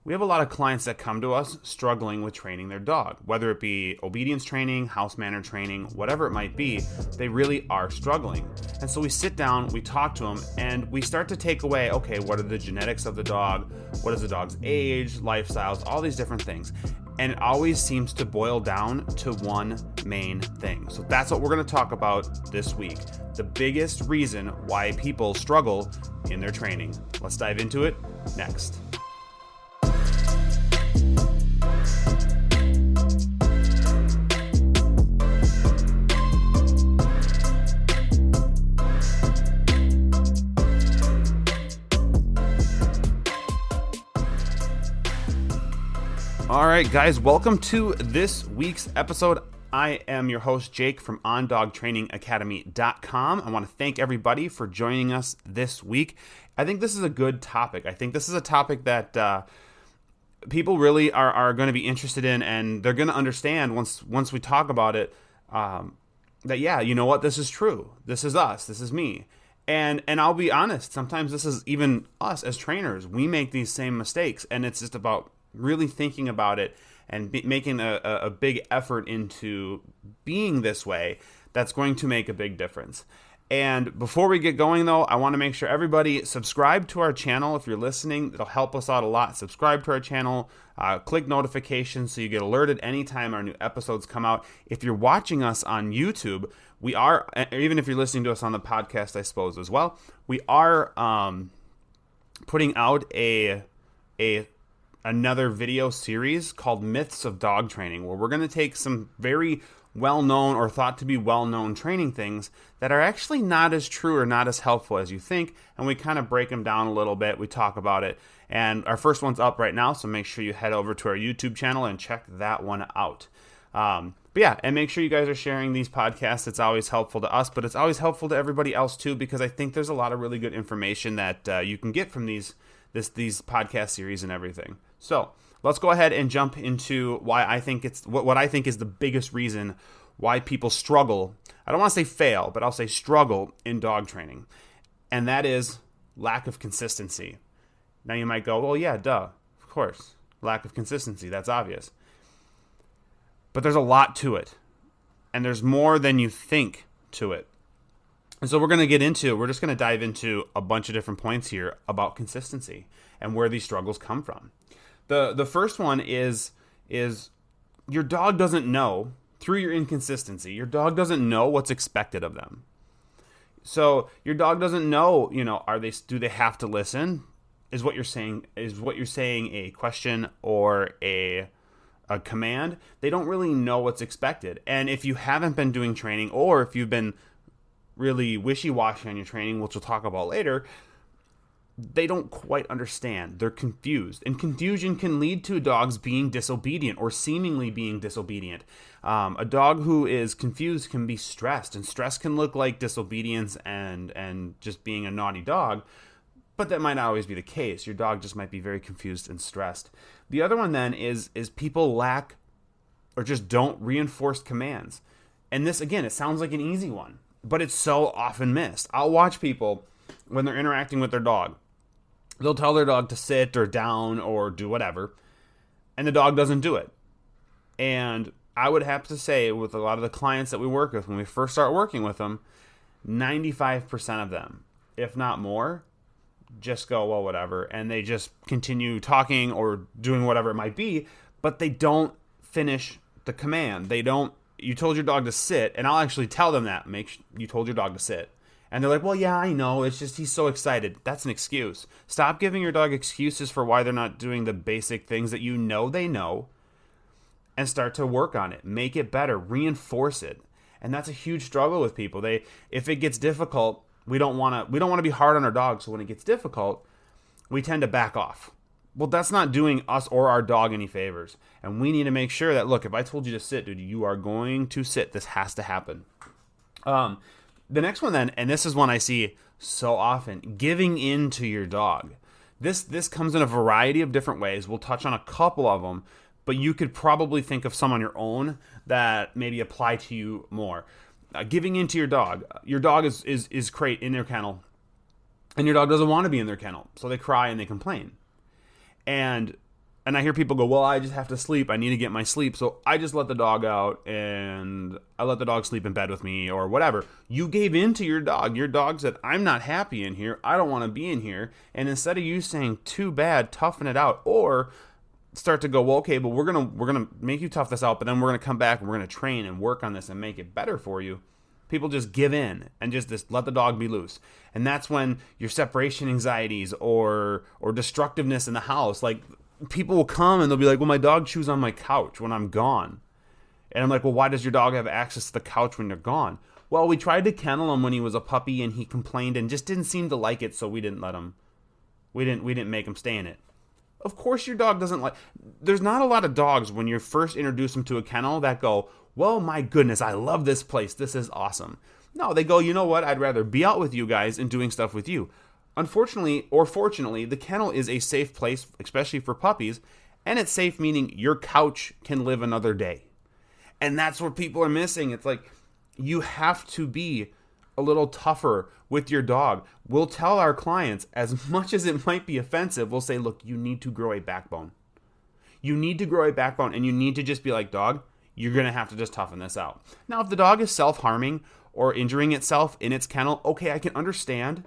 We have a lot of clients that come to us struggling with training their dog, whether it be obedience training, house manner training, whatever it might be. They really are struggling. And so we sit down, we talk to them, and we start to take away, okay, what are the genetics of the dog? What is the dog's age, lifestyles, all these different things. And it always seems to boil down to one main thing. So that's what we're going to talk about this week. The biggest reason why people struggle in their training. Let's dive into it next. All right, guys, welcome to this week's episode. I am your host, Jake, from OnDogTrainingAcademy.com. I want to thank everybody for joining us this week. I think this is a good topic. I think this is a topic that people really are going to be interested in, and they're going to understand once we talk about it, that, yeah, you know what, this is true. This is us. This is me. And I'll be honest, sometimes this is even us as trainers. We make these same mistakes, and it's just about really thinking about it and making a big effort into being this way. That's going to make a big difference. And before we get going, though, I want to make sure everybody subscribe to our channel. If you're listening, it'll help us out a lot. Subscribe to our channel, click notifications so you get alerted anytime our new episodes come out. If you're watching us on YouTube, we are, even if you're listening to us on the podcast, I suppose as well, we are putting out another video series called Myths of Dog Training, where we're going to take some very well-known or thought to be well-known training things that are actually not as true or not as helpful as you think, and we kind of break them down a little bit. We talk about it, and our first one's up right now, so make sure you head over to our YouTube channel and check that one out. But yeah, and make sure you guys are sharing these podcasts. It's always helpful to us, but it's always helpful to everybody else too, because I think there's a lot of really good information that you can get from these podcast series and everything. So let's go ahead and jump into why I think it's what I think is the biggest reason why people struggle. I don't want to say fail, but I'll say struggle in dog training. And that is lack of consistency. Now you might go, well, yeah, duh, of course. Lack of consistency, that's obvious. But there's a lot to it. And there's more than you think to it. And so we're just going to dive into a bunch of different points here about consistency and where these struggles come from. The first one is your dog doesn't know, through your inconsistency, your dog doesn't know what's expected of them. So your dog doesn't know, do they have to listen? Is what you're saying a question or a command? They don't really know what's expected. And if you haven't been doing training, or if you've been really wishy-washy on your training, which we'll talk about later, they don't quite understand. They're confused. And confusion can lead to dogs being disobedient or seemingly being disobedient. A dog who is confused can be stressed, and stress can look like disobedience and just being a naughty dog, but that might not always be the case. Your dog just might be very confused and stressed. The other one then is people lack or just don't reinforce commands. And this, again, it sounds like an easy one, but it's so often missed. I'll watch people when they're interacting with their dog. They'll tell their dog to sit or down or do whatever, and the dog doesn't do it. And I would have to say, with a lot of the clients that we work with, when we first start working with them, 95% of them, if not more, just go, well, whatever, and they just continue talking or doing whatever it might be, but they don't finish the command. You told your dog to sit, and I'll actually tell them that. You told your dog to sit. And they're like, well, yeah, I know. It's just he's so excited. That's an excuse. Stop giving your dog excuses for why they're not doing the basic things that you know they know, and start to work on it. Make it better. Reinforce it. And that's a huge struggle with people. If it gets difficult, we don't want to be hard on our dog. So when it gets difficult, we tend to back off. Well, that's not doing us or our dog any favors. And we need to make sure that, look, if I told you to sit, dude, you are going to sit. This has to happen. The next one then, and this is one I see so often, giving in to your dog. This comes in a variety of different ways. We'll touch on a couple of them, but you could probably think of some on your own that maybe apply to you more. Giving in to your dog. Your dog is crate in their kennel, and your dog doesn't want to be in their kennel, so they cry and they complain. And And I hear people go, well, I just have to sleep. I need to get my sleep. So I just let the dog out and I let the dog sleep in bed with me or whatever. You gave in to your dog. Your dog said, I'm not happy in here. I don't want to be in here. And instead of you saying, too bad, toughen it out, or start to go, well, okay, but we're gonna make you tough this out, but then we're gonna come back and we're gonna train and work on this and make it better for you. People just give in and just let the dog be loose. And that's when your separation anxieties or destructiveness in the house, like, people will come and they'll be like, well, my dog chews on my couch when I'm gone. And I'm like, well, why does your dog have access to the couch when you're gone? Well, we tried to kennel him when he was a puppy and he complained and just didn't seem to like it, so we didn't let him. We didn't make him stay in it. Of course your dog doesn't like... There's not a lot of dogs when you first introduce them to a kennel that go, well, my goodness, I love this place. This is awesome. No, they go, you know what? I'd rather be out with you guys and doing stuff with you. Unfortunately, or fortunately, the kennel is a safe place, especially for puppies, and it's safe meaning your couch can live another day. And that's what people are missing. It's like, you have to be a little tougher with your dog. We'll tell our clients, as much as it might be offensive, we'll say, look, you need to grow a backbone. You need to grow a backbone, and you need to just be like, dog, you're going to have to just toughen this out. Now, if the dog is self-harming or injuring itself in its kennel, okay, I can understand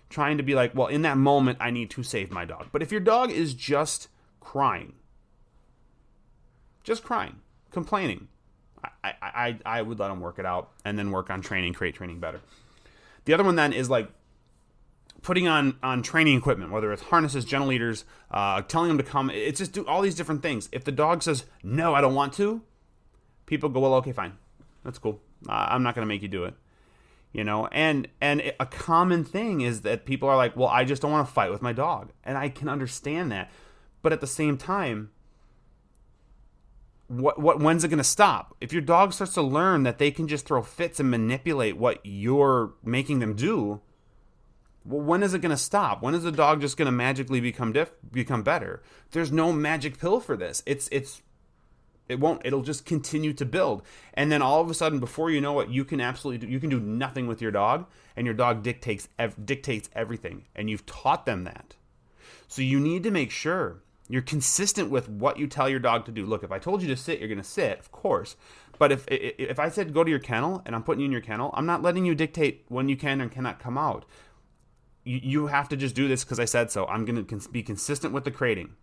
trying to be like, well, in that moment, I need to save my dog. But if your dog is just crying, complaining, I would let them work it out and then work on training, create training better. The other one then is like putting on training equipment, whether it's harnesses, gentle leaders, telling them to come. It's just do all these different things. If the dog says, no, I don't want to, people go, well, okay, fine. That's cool. I'm not going to make you do it. You know, and a common thing is that people are like, well, I just don't want to fight with my dog. And I can understand that. But at the same time, when's it going to stop? If your dog starts to learn that they can just throw fits and manipulate what you're making them do, well, when is it going to stop? When is the dog just going to magically become better? There's no magic pill for this. It won't. It'll just continue to build. And then all of a sudden, before you know it, you can do nothing with your dog, and your dog dictates everything. And you've taught them that. So you need to make sure you're consistent with what you tell your dog to do. Look, if I told you to sit, you're going to sit, of course. But if I said go to your kennel and I'm putting you in your kennel, I'm not letting you dictate when you can and cannot come out. You have to just do this because I said so. I'm going to be consistent with the crating.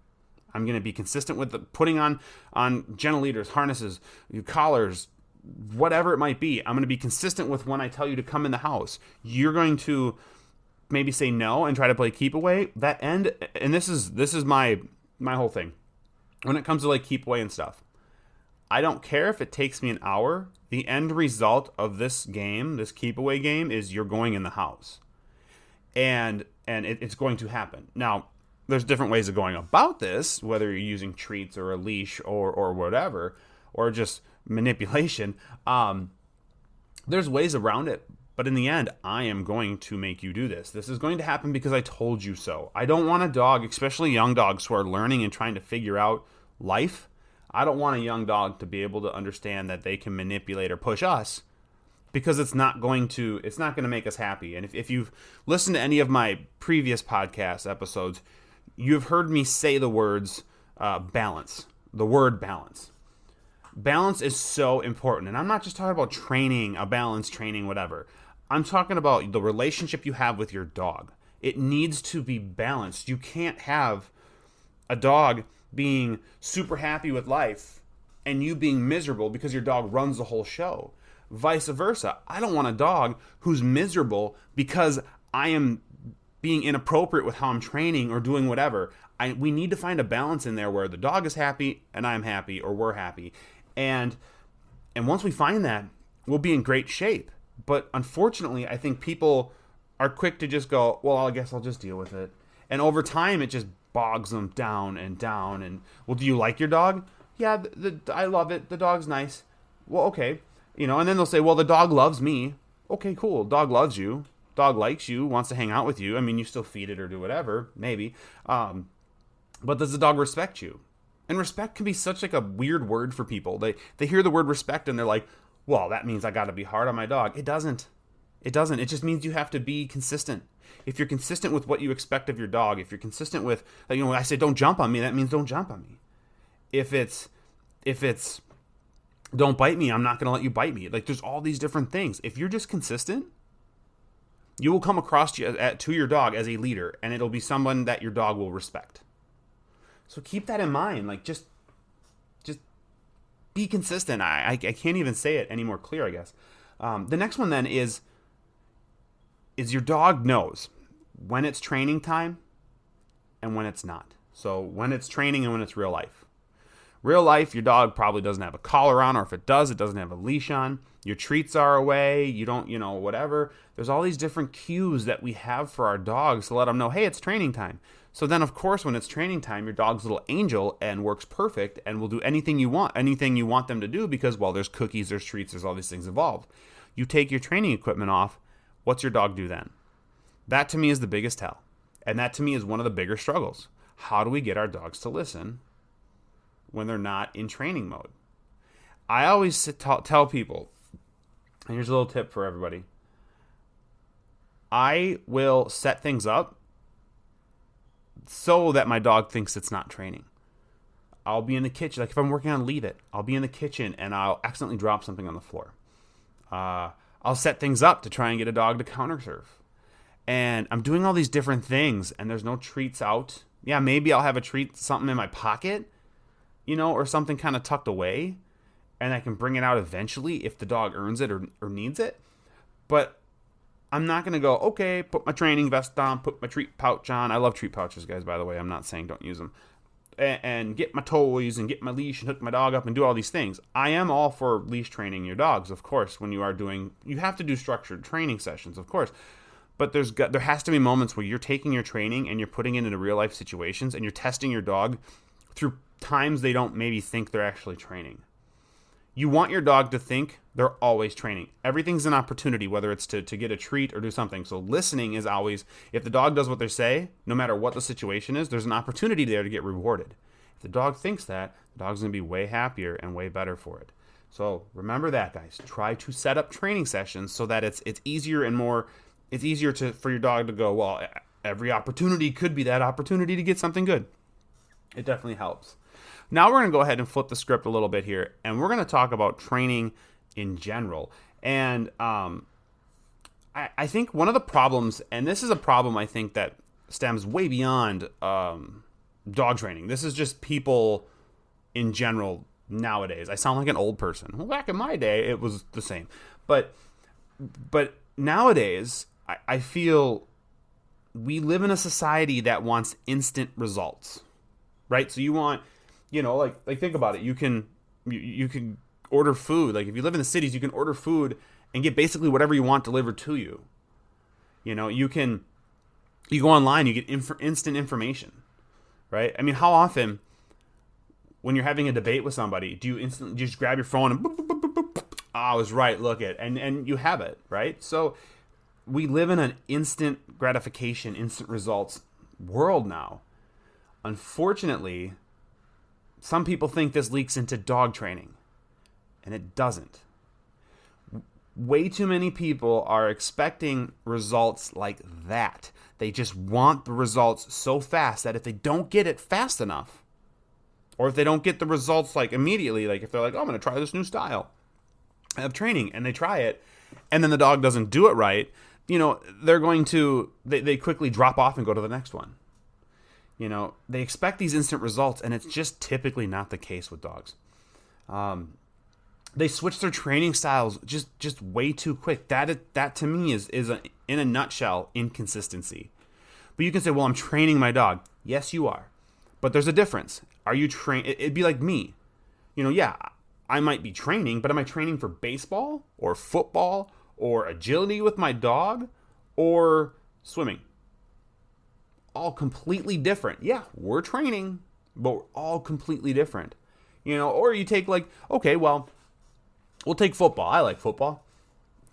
I'm going to be consistent with the putting on gentle leaders, harnesses, collars, whatever it might be. I'm going to be consistent with when I tell you to come in the house. You're going to maybe say no and try to play keep away. And this is my whole thing. When it comes to like keep away and stuff, I don't care if it takes me an hour. The end result of this game, this keep away game, is you're going in the house. And it's going to happen. Now, there's different ways of going about this, whether you're using treats or a leash or whatever, or just manipulation. There's ways around it, but in the end, I am going to make you do this. This is going to happen because I told you so. I don't want a dog, especially young dogs who are learning and trying to figure out life. I don't want a young dog to be able to understand that they can manipulate or push us, because it's not going to make us happy. And if you've listened to any of my previous podcast episodes, you've heard me say the words balance. The word balance. Balance is so important. And I'm not just talking about training, a balance training, whatever. I'm talking about the relationship you have with your dog. It needs to be balanced. You can't have a dog being super happy with life and you being miserable because your dog runs the whole show. Vice versa. I don't want a dog who's miserable because I am being inappropriate with how I'm training or doing whatever. We need to find a balance in there where the dog is happy and I'm happy, or we're happy. And once we find that, we'll be in great shape. But unfortunately, I think people are quick to just go, well, I guess I'll just deal with it. And over time, it just bogs them down and down. And, well, do you like your dog? Yeah, I love it. The dog's nice. Well, okay. And then they'll say, well, the dog loves me. Okay, cool. Dog loves you. Dog likes you, wants to hang out with you. I mean, you still feed it or do whatever, maybe. But does the dog respect you? And respect can be such like a weird word for people. They hear the word respect and they're like, well, that means I got to be hard on my dog. It doesn't. It just means you have to be consistent. If you're consistent with what you expect of your dog, if you're consistent with, I say don't jump on me, that means don't jump on me. if it's don't bite me, I'm not going to let you bite me. Like, there's all these different things. If you're just consistent, you will come across to your dog as a leader, and it'll be someone that your dog will respect. So keep that in mind. Like, just be consistent. I can't even say it any more clear, I guess. The next one then is your dog knows when it's training time and when it's not. So when it's training and when it's real life. Real life, your dog probably doesn't have a collar on, or if it does, it doesn't have a leash on. Your treats are away. You don't, whatever. There's all these different cues that we have for our dogs to let them know, hey, it's training time. So then, of course, when it's training time, your dog's little angel and works perfect and will do anything you want them to do because, well, there's cookies, there's treats, there's all these things involved. You take your training equipment off, what's your dog do then? That to me is the biggest tell. And that to me is one of the bigger struggles. How do we get our dogs to listen when they're not in training mode? I always tell people, and here's a little tip for everybody. I will set things up so that my dog thinks it's not training. I'll be in the kitchen. Like if I'm working on Lead It, I'll be in the kitchen and I'll accidentally drop something on the floor. I'll set things up to try and get a dog to counter serve. And I'm doing all these different things and there's no treats out. Yeah, maybe I'll have a treat, something in my pocket, or something kind of tucked away. And I can bring it out eventually if the dog earns it or needs it. But I'm not going to go, okay, put my training vest on, put my treat pouch on. I love treat pouches, guys, by the way. I'm not saying don't use them. And get my toys and get my leash and hook my dog up and do all these things. I am all for leash training your dogs, of course, when you have to do structured training sessions, of course. But there has to be moments where you're taking your training and you're putting it into real life situations and you're testing your dog through times they don't maybe think they're actually training. You want your dog to think they're always training. Everything's an opportunity, whether it's to get a treat or do something. So listening is always, if the dog does what they say, no matter what the situation is, there's an opportunity there to get rewarded. If the dog thinks that, the dog's going to be way happier and way better for it. So remember that, guys. Try to set up training sessions so that it's easier and more, it's easier for your dog to go, well, every opportunity could be that opportunity to get something good. It definitely helps. Now we're going to go ahead and flip the script a little bit here, and we're going to talk about training in general. And I think one of the problems, and this is a problem I think that stems way beyond dog training. This is just people in general nowadays. I sound like an old person. Well, back in my day, it was the same. But nowadays, I feel we live in a society that wants instant results, right? So you want... like think about it. You can order food. Like if you live in the cities, you can order food and get basically whatever you want delivered to you. You go online, you get instant information, right? I mean, how often when you're having a debate with somebody, do you instantly just grab your phone and boop, boop, boop, boop, boop, I was right, look it, and you have it, right? So we live in an instant gratification, instant results world now. Unfortunately, some people think this leaks into dog training, and it doesn't. Way too many people are expecting results like that. They just want the results so fast that if they don't get it fast enough, or if they don't get the results like immediately, like if they're like, oh, I'm going to try this new style of training, and they try it, and then the dog doesn't do it right, they're going to, they quickly drop off and go to the next one. They expect these instant results, and it's just typically not the case with dogs. They switch their training styles just way too quick. That to me is in a nutshell, inconsistency. But you can say, well, I'm training my dog. Yes, you are. But there's a difference. Are you It'd be like me. Yeah, I might be training, but am I training for baseball or football or agility with my dog or swimming? All completely different. Yeah, we're training, but we're all completely different. Or you take okay, well, we'll take football. I like football.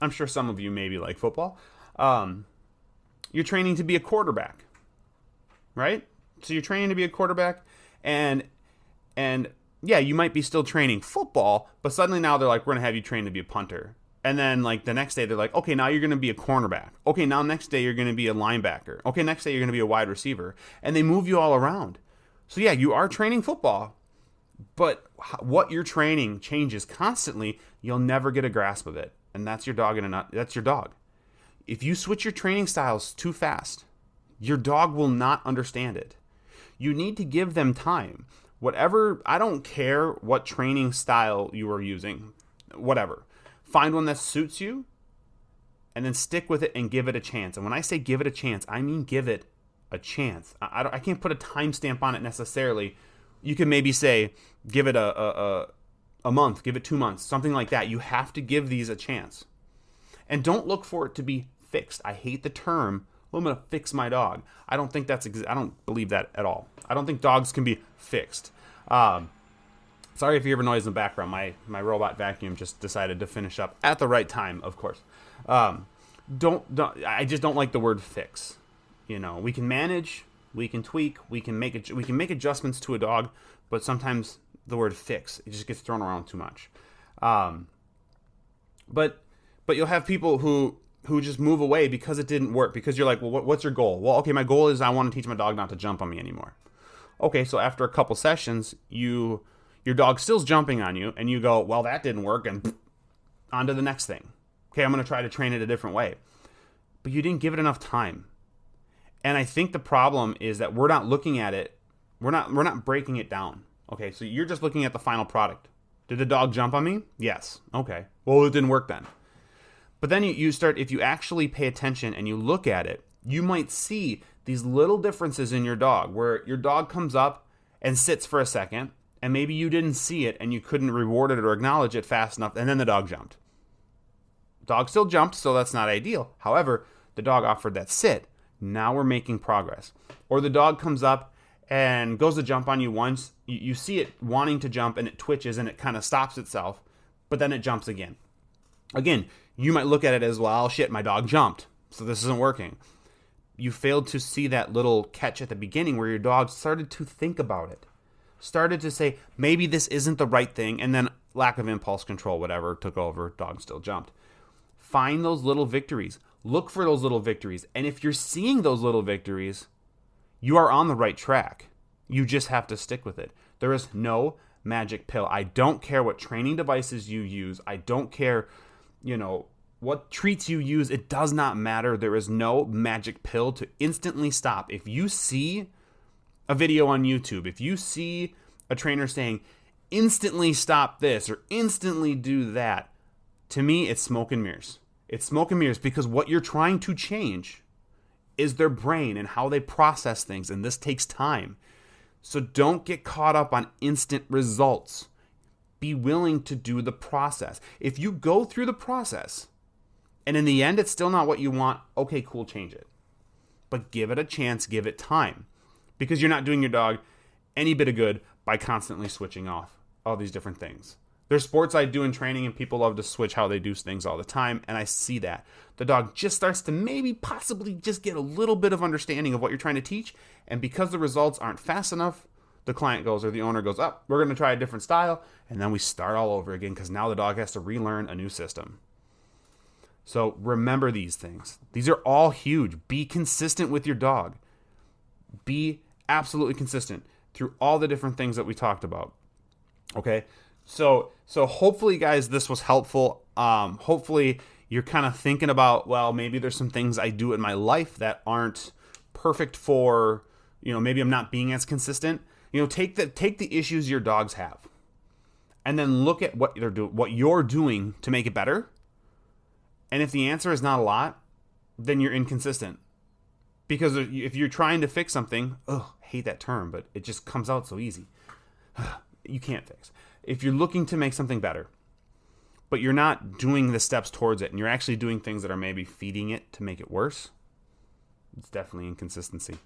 I'm sure some of you maybe like football. You're training to be a quarterback, right? So you're training to be a quarterback, and yeah, you might be still training football, but suddenly now they're like, we're going to have you train to be a punter. And then the next day they're like, okay, now you're going to be a cornerback. Okay, now next day you're going to be a linebacker. Okay, next day you're going to be a wide receiver. And they move you all around. So yeah, you are training football, But what you're training changes constantly. You'll never get a grasp of it. And that's your dog that's your dog. If you switch your training styles too fast, your dog will not understand it. You need to give them time. I don't care what training style you are using, whatever. Find one that suits you and then stick with it and give it a chance. And when I say give it a chance, I mean give it a chance. I can't put a timestamp on it necessarily. You can maybe say, give it a month, give it 2 months, something like that. You have to give these a chance. And don't look for it to be fixed. I hate the term, well, I'm going to fix my dog. I don't think I don't believe that at all. I don't think dogs can be fixed. Sorry if you hear noise in the background. My robot vacuum just decided to finish up at the right time, of course. I just don't like the word fix. We can manage, we can tweak, we can make adjustments to a dog, but sometimes the word fix, it just gets thrown around too much. But you'll have people who just move away because it didn't work, because you're like, well, what's your goal? Well, okay, my goal is I want to teach my dog not to jump on me anymore. Okay, so after a couple sessions, your dog still's jumping on you, and you go, well, that didn't work, and on to the next thing. Okay, I'm going to try to train it a different way. But you didn't give it enough time. And I think the problem is that we're not looking at it, we're not breaking it down. Okay, so you're just looking at the final product. Did the dog jump on me? Yes. Okay. Well, it didn't work then. But then you start, if you actually pay attention and you look at it, you might see these little differences in your dog, where your dog comes up and sits for a second, and maybe you didn't see it and you couldn't reward it or acknowledge it fast enough, and then the dog jumped. Dog still jumped, so that's not ideal. However, the dog offered that sit. Now we're making progress. Or the dog comes up and goes to jump on you once. You see it wanting to jump, and it twitches and it kind of stops itself, but then it jumps again. Again, you might look at it as, well, shit, my dog jumped, so this isn't working. You failed to see that little catch at the beginning where your dog started to think about it. Started to say, maybe this isn't the right thing, and then lack of impulse control, whatever, took over, dog still jumped. Find those little victories. Look for those little victories. And if you're seeing those little victories, you are on the right track. You just have to stick with it. There is no magic pill. I don't care what training devices you use. I don't care, what treats you use. It does not matter. There is no magic pill to instantly stop. If you see a video on YouTube, if you see a trainer saying, instantly stop this or instantly do that, to me, it's smoke and mirrors. It's smoke and mirrors, because what you're trying to change is their brain and how they process things, and this takes time. So don't get caught up on instant results. Be willing to do the process. If you go through the process and in the end it's still not what you want, okay, cool, change it. But give it a chance, give it time, because you're not doing your dog any bit of good by constantly switching off all these different things. There's sports I do in training, and people love to switch how they do things all the time, and I see that. The dog just starts to maybe possibly just get a little bit of understanding of what you're trying to teach, and because the results aren't fast enough, the client goes, or the owner goes, we're going to try a different style, and then we start all over again, because now the dog has to relearn a new system. So remember these things. These are all huge. Be consistent with your dog. Be absolutely consistent through all the different things that we talked about. Okay? So hopefully, guys, this was helpful. Hopefully you're kind of thinking about, well, maybe there's some things I do in my life that aren't perfect for, maybe I'm not being as consistent. Take the issues your dogs have, and then look at what you're doing to make it better. And if the answer is not a lot, then you're inconsistent. Because if you're trying to fix something, I hate that term, but it just comes out so easy. You can't fix. If you're looking to make something better, but you're not doing the steps towards it, and you're actually doing things that are maybe feeding it to make it worse, it's definitely inconsistency.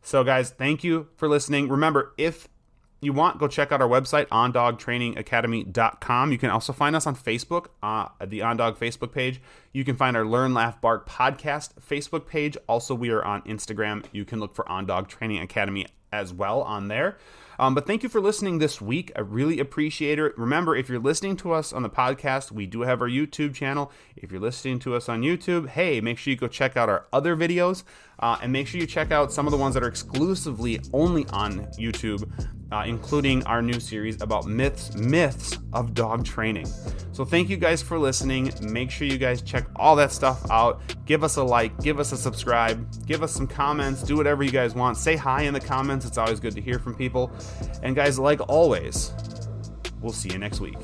So, guys, thank you for listening. Remember, if you want, go check out our website, ondogtrainingacademy.com. You can also find us on Facebook, at the OnDog Facebook page. You can find our Learn, Laugh, Bark podcast Facebook page. Also, we are on Instagram. You can look for OnDog Training Academy as well on there. But thank you for listening this week. I really appreciate it. Remember, if you're listening to us on the podcast, we do have our YouTube channel. If you're listening to us on YouTube, hey, make sure you go check out our other videos, and make sure you check out some of the ones that are exclusively only on YouTube. including our new series about myths of dog training. So thank you guys for listening. Make sure you guys check all that stuff out. Give us a like, give us a subscribe, give us some comments, do whatever you guys want. Say hi in the comments. It's always good to hear from people. And guys, like always, we'll see you next week.